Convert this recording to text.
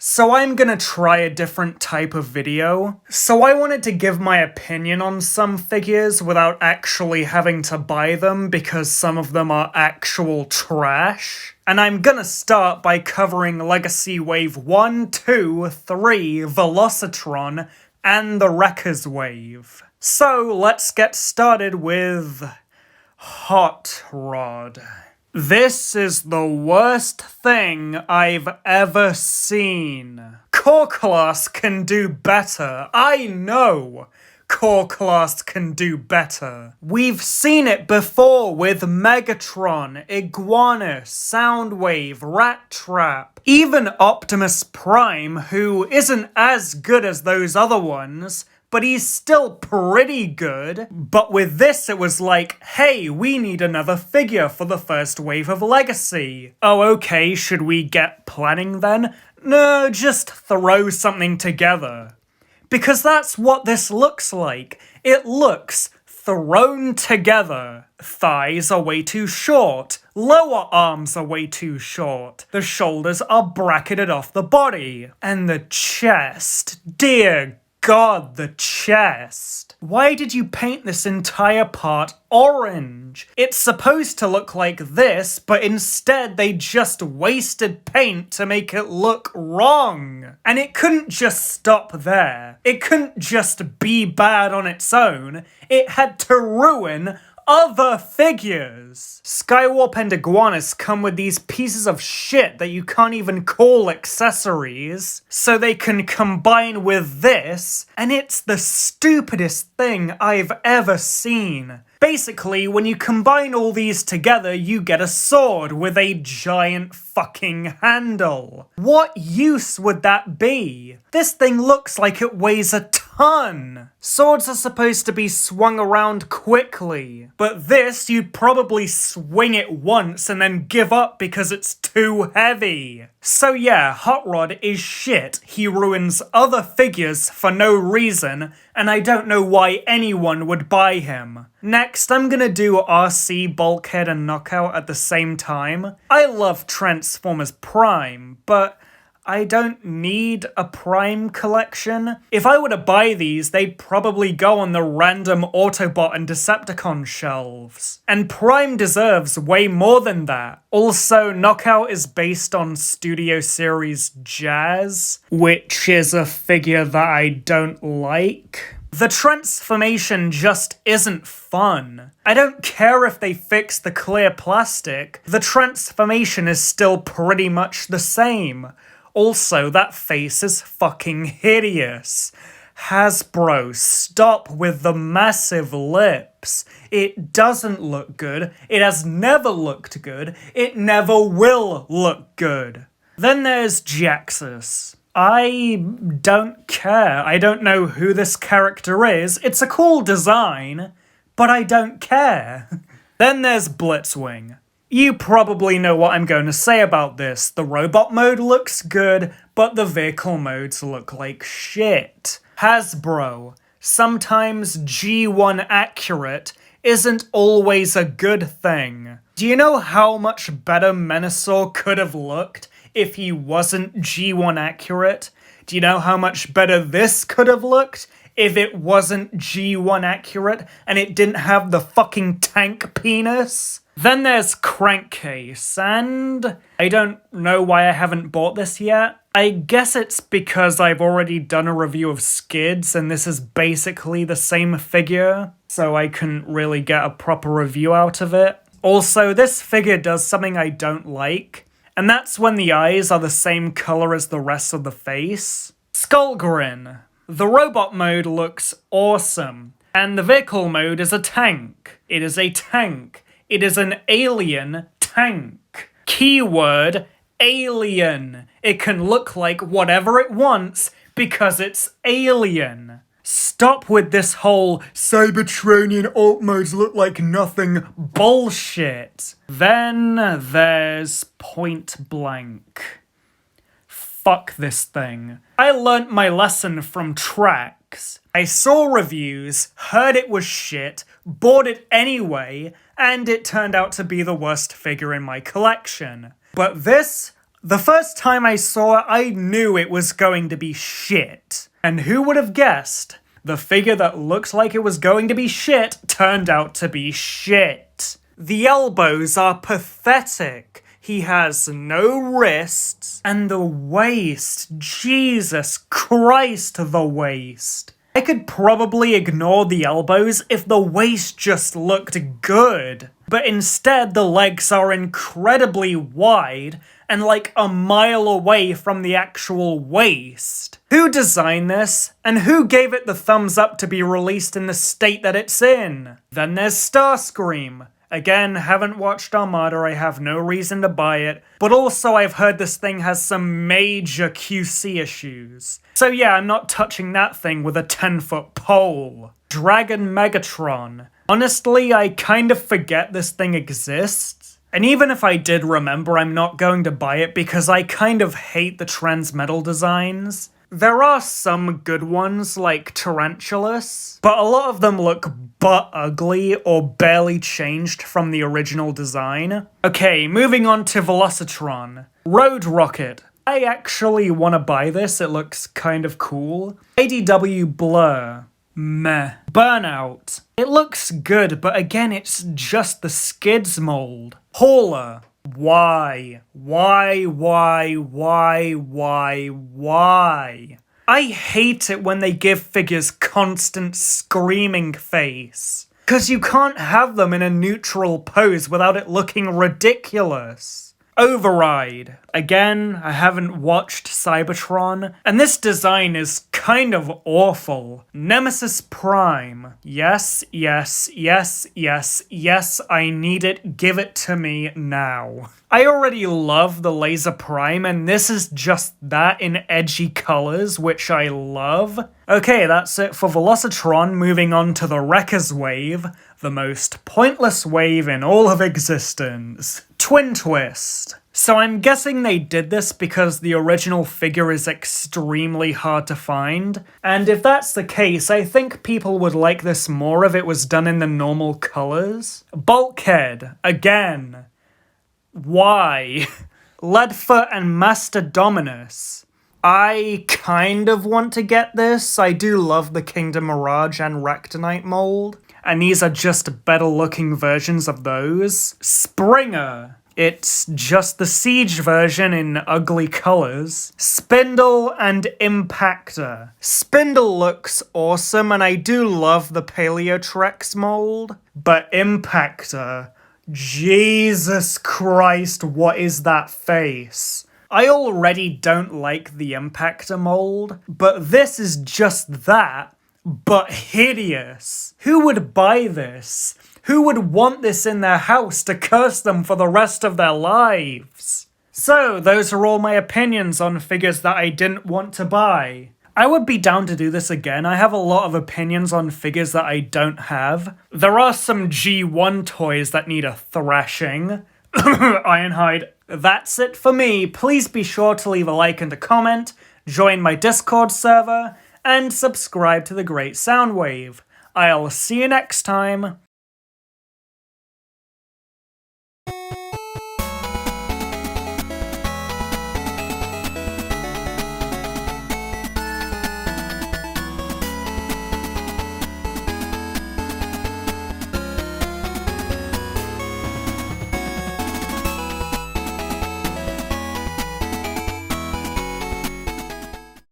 So I'm gonna try a different type of video. So I wanted to give my opinion on some figures without actually having to buy them because some of them are actual trash. And I'm gonna start by covering Legacy Wave 1, 2, 3, Velocitron, and the Wreckers Wave. So let's get started with Hot Rod. This is the worst thing I've ever seen. Core Class can do better. I know Core Class can do better. We've seen it before with Megatron, Iguana, Soundwave, Rat Trap, even Optimus Prime, who isn't as good as those other ones, but he's still pretty good. But with this, it was like, hey, we need another figure for the first wave of Legacy. Oh, okay, should we get planning then? No, just throw something together. Because that's what this looks like. It looks thrown together. Thighs are way too short. Lower arms are way too short. The shoulders are bracketed off the body. And the chest, dear God, the chest. Why did you paint this entire part orange? It's supposed to look like this, but instead they just wasted paint to make it look wrong. And it couldn't just stop there. It couldn't just be bad on its own. It had to ruin other figures. Skywarp and Iguanas come with these pieces of shit that you can't even call accessories, so they can combine with this, and it's the stupidest thing I've ever seen. Basically, when you combine all these together, you get a sword with a giant fucking handle. What use would that be? This thing looks like it weighs a ton. Swords are supposed to be swung around quickly, but this, you'd probably swing it once and then give up because it's too heavy. So yeah, Hot Rod is shit. He ruins other figures for no reason, and I don't know why anyone would buy him. Next, I'm gonna do RC, Bulkhead, and Knockout at the same time. I love Transformers Prime, but I don't need a Prime collection. If I were to buy these, they'd probably go on the random Autobot and Decepticon shelves. And Prime deserves way more than that. Also, Knockout is based on Studio Series Jazz, which is a figure that I don't like. The transformation just isn't fun. I don't care if they fix the clear plastic, the transformation is still pretty much the same. Also, that face is fucking hideous. Hasbro, stop with the massive lips. It doesn't look good, it has never looked good, it never will look good. Then there's Jaxus. I don't care. I don't know who this character is. It's a cool design, but I don't care. Then there's Blitzwing. You probably know what I'm going to say about this. The robot mode looks good, but the vehicle modes look like shit. Hasbro. Sometimes G1 accurate isn't always a good thing. Do you know how much better Menasor could have looked if he wasn't G1 accurate? Do you know how much better this could have looked if it wasn't G1 accurate and it didn't have the fucking tank penis? Then there's Crankcase, and I don't know why I haven't bought this yet. I guess it's because I've already done a review of Skids and this is basically the same figure, so I couldn't really get a proper review out of it. Also, this figure does something I don't like, and that's when the eyes are the same color as the rest of the face. Skullgrin. The robot mode looks awesome, and the vehicle mode is a tank. It is a tank. It is an alien tank. Keyword, alien. It can look like whatever it wants because it's alien. Stop with this whole Cybertronian alt modes look like nothing bullshit. Then there's Point Blank. Fuck this thing. I learnt my lesson from Trax. I saw reviews, heard it was shit, bought it anyway, and it turned out to be the worst figure in my collection. But this, The first time I saw it, I knew it was going to be shit. And who would have guessed? The figure that looked like it was going to be shit turned out to be shit. The elbows are pathetic. He has no wrists. And the waist, Jesus Christ, the waist. I could probably ignore the elbows if the waist just looked good. But instead, the legs are incredibly wide and like a mile away from the actual waist. Who designed this? And who gave it the thumbs up to be released in the state that it's in? Then there's Starscream. Again, haven't watched Armada, I have no reason to buy it, but also I've heard this thing has some major QC issues. So yeah, I'm not touching that thing with a 10-foot pole. Dragon Megatron. Honestly, I kind of forget this thing exists. And even if I did remember, I'm not going to buy it because I kind of hate the Transmetal designs. There are some good ones, like Tarantulas, but a lot of them look butt ugly or barely changed from the original design. Okay, moving on to Velocitron. Road Rocket. I actually want to buy this, it looks kind of cool. IDW Blur. Meh. Burnout. It looks good, but again, it's just the skids mold. Hauler. Why? I hate it when they give figures constant screaming face. 'Cause you can't have them in a neutral pose without it looking ridiculous. Override. Again, I haven't watched Cybertron, and this design is kind of awful. Nemesis Prime. Yes, I need it, give it to me now. I already love the Laser Prime, and this is just that in edgy colors, which I love. Okay, that's it for Velocitron, moving on to the Wrecker's Wave, the most pointless wave in all of existence. Twin Twist. So I'm guessing they did this because the original figure is extremely hard to find, and if that's the case, I think people would like this more if it was done in the normal colors. Bulkhead. Again. Why? Leadfoot and Master Dominus. I kind of want to get this. I do love the Kingdom Mirage and Rectonite mold, and these are just better looking versions of those. Springer. It's just the Siege version in ugly colors. Spindle and Impactor. Spindle looks awesome, and I do love the Paleotrex mold, but Impactor, Jesus Christ, what is that face? I already don't like the Impactor mold, but this is just that, but hideous. Who would buy this? Who would want this in their house to curse them for the rest of their lives? So, those are all my opinions on figures that I didn't want to buy. I would be down to do this again. I have a lot of opinions on figures that I don't have. There are some G1 toys that need a thrashing. Ironhide. That's it for me. Please be sure to leave a like and a comment, join my Discord server, and subscribe to The Great Soundwave. I'll see you next time.